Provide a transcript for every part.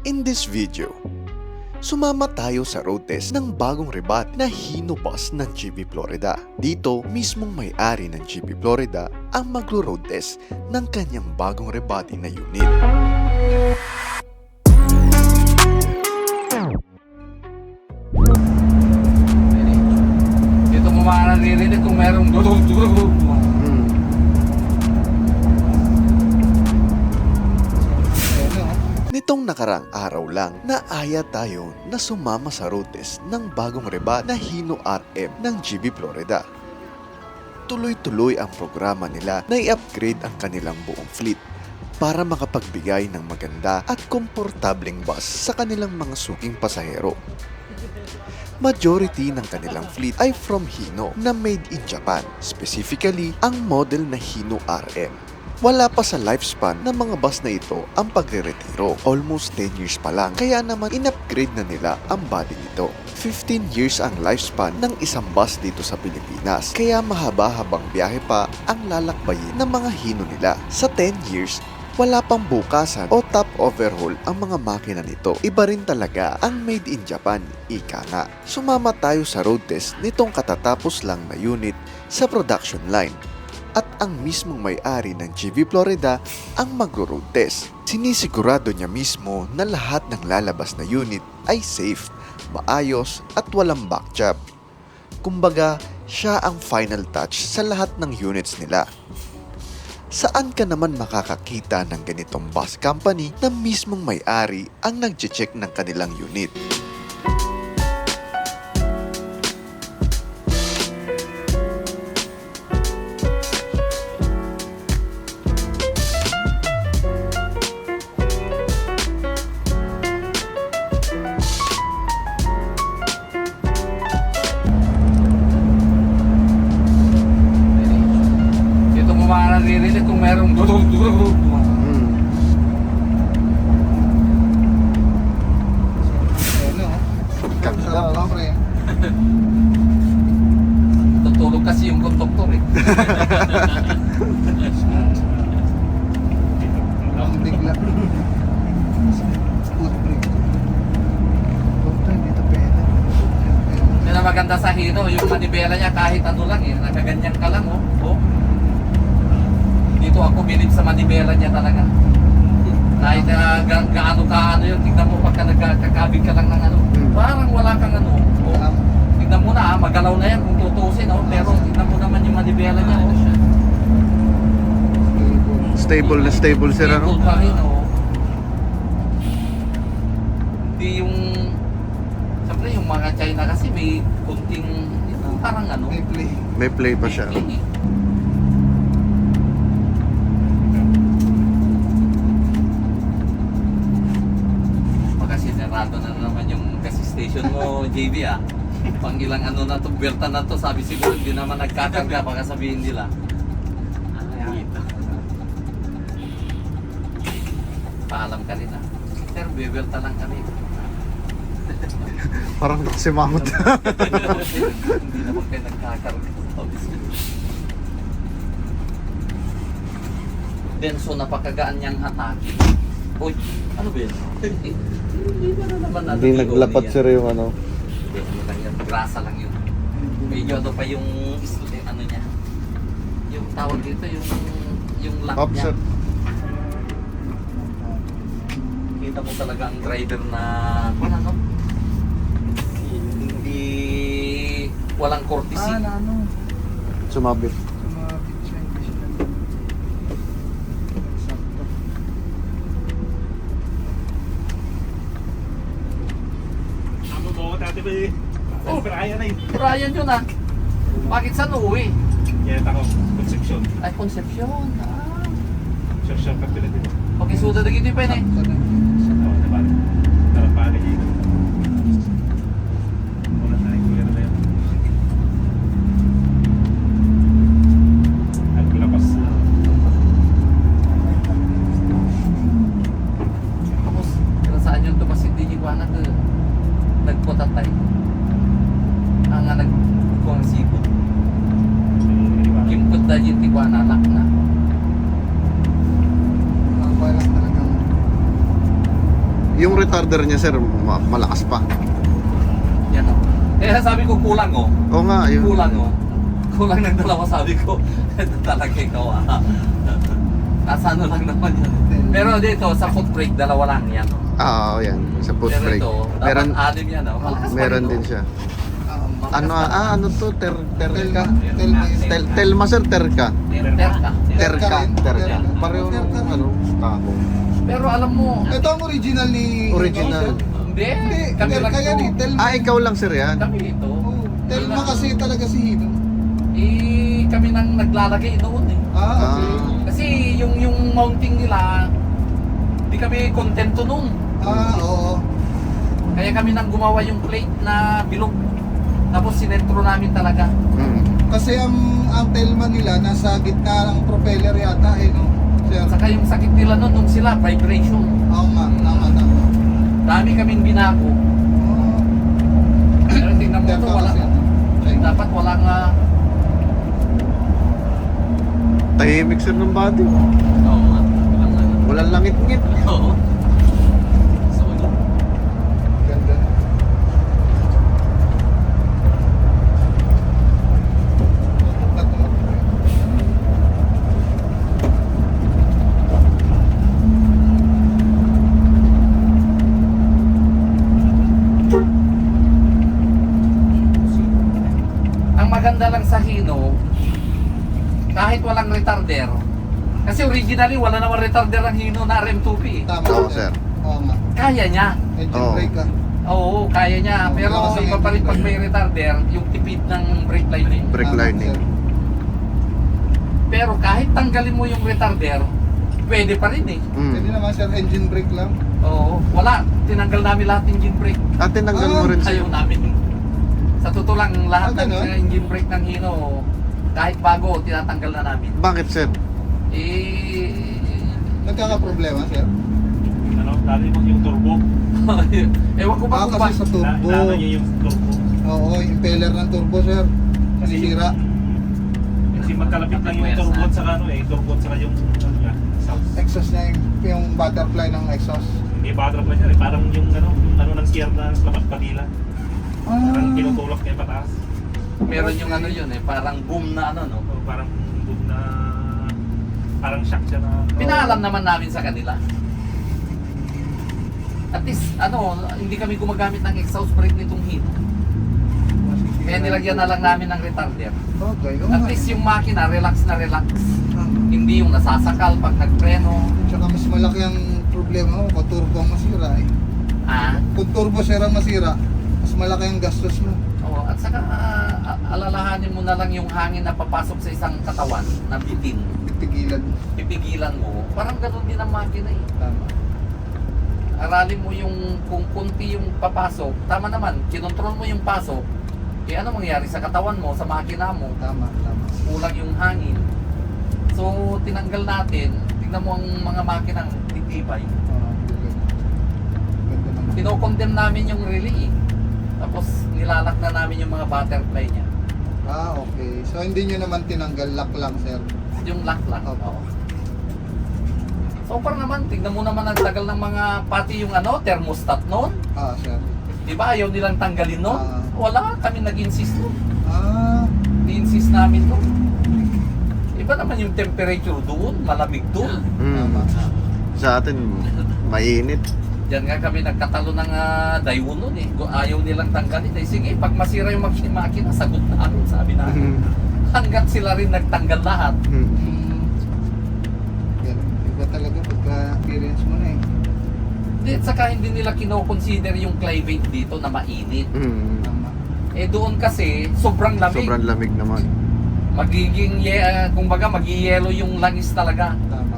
In this video, sumama tayo sa road test ng bagong rebat na Hino bus ng GP Florida. Dito, mismong may-ari ng GP Florida ang magro-road test ng kanyang bagong rebati na unit. Dito mo maririnig kung merong dudug-dudug. Nitong nakarang araw lang, naaya tayo na sumama sa road test ng bagong rebat na Hino RM ng GP Florida. Tuloy-tuloy ang programa nila na i-upgrade ang kanilang buong fleet para makapagbigay ng maganda at komportableng bus sa kanilang mga suking pasahero. Majority ng kanilang fleet ay from Hino na made in Japan, specifically ang model na Hino RM. Wala pa sa lifespan ng mga bus na ito ang pagre-retiro. Almost 10 years pa lang, kaya naman in-upgrade na nila ang body nito. 15 years ang lifespan ng isang bus dito sa Pilipinas, kaya mahaba-habang biyahe pa ang lalakbayin ng mga Hino nila. Sa 10 years, wala pang bukasan o top overhaul ang mga makina nito. Iba rin talaga ang made in Japan, ika nga. Sumama tayo sa road test nitong katatapos lang na unit sa production line. At ang mismong may-ari ng GP Florida ang magro-road test. Sinisigurado niya mismo na lahat ng lalabas na unit ay safe, maayos at walang backchop. Kumbaga, siya ang final touch sa lahat ng units nila. Saan ka naman makakakita ng ganitong bus company na mismong may-ari ang nag-check ng kanilang unit? Dito mo maririnig kung merong dudug-dudug. Tutulog kasi yung konduktor eh. Ang bigla. Foot brake. Punta, hindi ito pwede. Yan ang maganda sa Hino, yung manibela niya kahit ano lang eh, nakaganyan ka lang oh. Dito ako bilib sa manibela niya talaga. Kahit gaano yun, tignan mo pagka nagkakabig ka lang ng ano, parang wala kang ano. Oh. Tignan mo na magalaw na yan kung tutusin oh, pero tignan mo naman yung manibela niya oh. Stable na stable sir, ano? Stable pa rin oh. Hindi yung, siyempre yung mga China kasi may kunting, parang ano. May play pa siya. Sinarado na naman yung gas station mo, JB ah. Pang ilang ano na to, berta na to, sabi siguro hindi naman nagkakarga, baka sabihin nila. Dito. Paalam ka rin ah. Sir, beberta lang kami. Parang si Mamut. Hindi naman kayo nagkakarga. Then so napakagaan niyang atake. Uy, ano ba yun? Hindi ba na naman natin Hindi naglapat yan? sir yung ano. Hindi, ano lang yan, grasa lang yun. Medyo ano pa yung ano niya. Yung tawag dito, yung lock Up niya. sir. Kita mo talaga ang driver na ano? Hindi walang courtesy. ano? Sumabit. Sumabit siya, hindi siya sakto. Ano mo dati ba eh? Oh, Brian na yun. Brian yun ah. Bakit saan uuwi? Kaya ako, Concepcion. Ay, Concepcion. Ah. Social Capital dito. Okay, suda na gito pa yun eh. Oh, diba? Tarapaga dito. Wala na yung kuya na yun. Naglapas na. Tapos, kung saan yung tumasin din yung kuha na nagputatay. Nga nagkuhang sipot. Kimpot na yung Tijuana, lak na. Yung retarder niya, sir, malakas pa. Yan o. Kaya sabi ko kulang o. Oo nga, yun. Kulang o. Kulang ng dalawa sabi ko. Talaga ikaw Nasa ano lang naman yan. Pero dito sa foot brake, dalawa lang yan. Oo, yan. Sa foot Pero brake. ito, Meron, dapat anim yan o. Malakas pa meron rin, din oh. siya. Malakas pa. Ano to? Terka? Tel- Telma, sir, terka. Terka. Terka. rin. Terka. Yan. Pareho ng Terka rin. ano, kaho. Pero alam mo, Ito ang original ni... Original. hindi. Hindi, Kami lang Terka yan eh. ito. Telma. Ah, ikaw lang, sir, yan. Kami ito. Oh, Telma kasi talaga si Hino. Kami nang naglalagay noon eh. Okay. Kasi yung mounting nila, di kami kontento nung. Oo. Kaya kami nang gumawa yung plate na bilog. Tapos sinentro namin talaga. Mm. Kasi ang Telma nila nasa gitna ng propeller yata eh, no? Sir. Saka yung sakit nila noon nung sila, vibration. Oo nga, tama. Dami kaming binago. Oh. Pero tingnan mo ito, Telma wala. kasi, ano? China. Dapat walang Tahimik, sir, ng body. walang Walang langit-ngit. Oo. So, Ganda. ang maganda lang sa Hino, kahit walang retarder, kasi originally wala naman retarder ang Hino na RM2P eh. Tama. Oo, sir. Oo nga. Kaya niya. Engine Oo. brake ka. Oo, kaya niya. Oo, Pero kasi iba pa rin pag may retarder, yung tipid ng brake lining. Brake Tama, lining. sir. Pero kahit tanggalin mo yung retarder, pwede pa rin eh. Pwede Mm. naman sir, engine brake lang. Oo, wala. Tinanggal namin lahat ng engine brake. At tinanggal mo rin, sir. Ayaw namin. Sa totoo lang, lahat ng ganun? engine brake ng Hino, kahit bago, tinatanggal na namin. Bakit, sir? Nagkakaproblema sir. Ano, dali mo yung turbo. Ewan ko ba kung Kasi sa turbo. Lalo niya yung turbo. Oo, impeller ng turbo sir. Nasisira. Kasi magkalapit lang yung turbo at saka ano eh, turbo at saka yung ano niya, exhaust. Exhaust niya yung butterfly ng exhaust. Hindi butterfly niya eh, parang yung ano ng gear na lamat padila. Parang tinutulak niya pataas. meron yung ano yun eh, parang boom na ano no. O parang boom na parang shock siya na Pinaalam naman namin sa kanila. At least, hindi kami gumagamit ng exhaust brake nitong Hino. Kaya nilagyan na lang namin ng retarder. Okay, At least yung makina, relax na relax. Hindi yung nasasakal pag nagpreno. Tsaka mas malaki ang problema mo kung turbo ang masira eh. Kung turbo sir ang masira, mas malaki ang gastos mo. Oo, at saka alalahanin mo na lang yung hangin na papasok sa isang katawan na bitin. Pipigilan. Pipigilan mo. Parang ganun din ang makina eh. Tama. Aralin mo yung kung kunti yung papasok. Tama naman, kinontrol mo yung pasok. Ano mangyayari sa katawan mo, sa makina mo? Tama. Kulang yung hangin. So, tinanggal natin. Tingnan mo ang mga makinang titibay. Ganda naman. Kinokondemn namin yung relay eh. Tapos nilalak na namin yung mga butterfly niya. Okay. So hindi nyo naman tinanggal, lock lang sir. Yung lock lang. Opo. Oo. So far naman, tignan mo naman ang tagal ng mga, pati yung thermostat noon. Sir. Di ba ayaw nilang tanggalin noon? Wala, kami nag-insist noon. Ni-insist namin noon. Iba naman yung temperature doon, malamig doon. Tama. Sa atin, mainit. Diyan nga kami nagkatalo ng Daewoo noon eh. Ayaw nilang tanggalin. Sige, pag masira yung makina, sagot na ano, sabi namin. Hanggat sila rin nagtanggal lahat. Iba talaga pagka-experience mo na eh. Di, at saka hindi nila kino-consider yung climate dito na mainit. Tama. Doon kasi, sobrang lamig. Sobrang lamig naman. Magiging, kumbaga, mag-yellow yung langis talaga. Tama.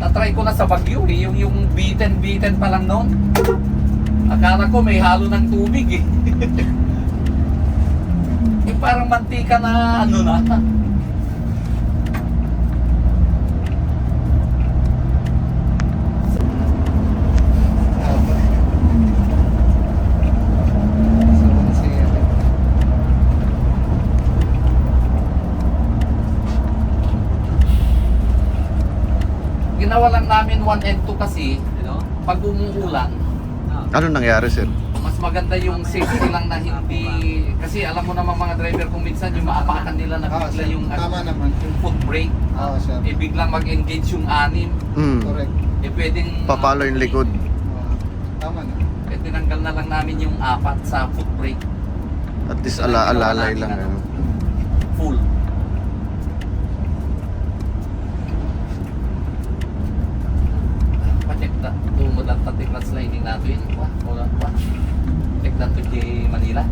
Na-try ko na sa Baguio eh, yung beaten pa lang noon. Akala ko may halo ng tubig eh. Yung parang mantika na na. Ginawa lang namin 1 and 2 kasi, pag umuulan, Ano nangyari, sir? mas maganda yung safety lang na hindi, kasi alam mo naman mga driver kung minsan yung maapakan nila na bigla yung, Tama naman. yung foot brake, Oo, sir. biglang mag-engage yung anim, Correct. pwedeng Papalo yung likod. Oo. Tama na. tinanggal na lang namin yung 4 sa foot brake, At least alalay lang. Ano. full. Pa-check that, tumudat na tiklat sliding natin, wala. Check that to di Manila.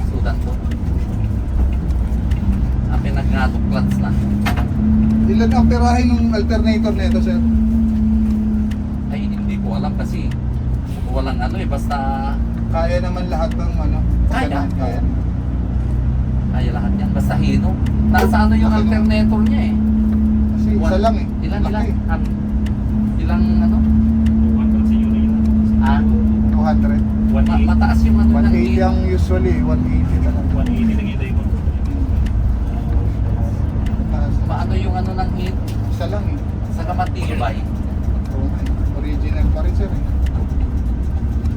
Sudan to. Akin nag-tuklats na. Ilan ang perahe ng alternator nito, sir? Ay, hindi ko alam kasi walang basta Kaya naman lahat ng ano? Kaya. Kaya. kaya lahat yan. Basta hino. Nasa yung Laki, no? alternator niya eh. Kasi isa lang eh. Ilang Laki. ilang 100 sa unit. 200. mataas yung ng 180 hino. ang usually. 180 talaga. 180 lang yung mo. Paano yung ng hino? Isa lang eh. Sa kamatibay. Oo, original pa rin, sir eh.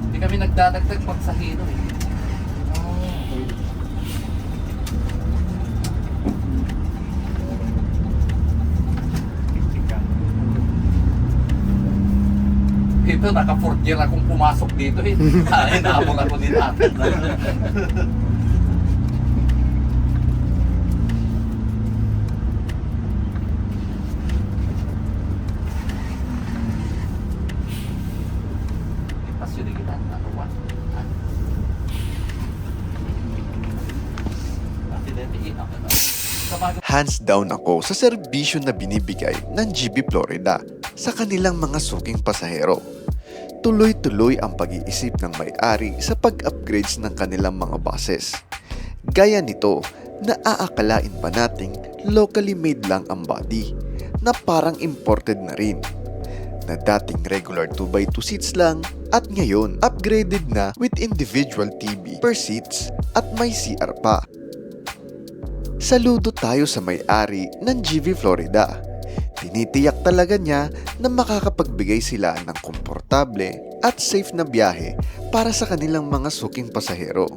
Hindi kami nagdadagdag pag sa hino eh. Okay. Ito, naka-4th year akong pumasok dito eh. Ay, naabot ako din natin. Pasyon din kita. Ano ba? Hands down ako sa serbisyo na binibigay ng GB Florida sa kanilang mga suking pasahero. Tuloy-tuloy ang pag-iisip ng may-ari sa pag-upgrades ng kanilang mga buses. Gaya nito na aakalain pa nating locally made lang ang body na parang imported na rin. Na dating regular 2x2 seats lang at ngayon upgraded na with individual TV per seats at may CR pa. Saludo tayo sa may-ari ng GV Florida. Tinitiyak talaga niya na makakapagbigay sila ng komportable at safe na biyahe para sa kanilang mga suking pasahero.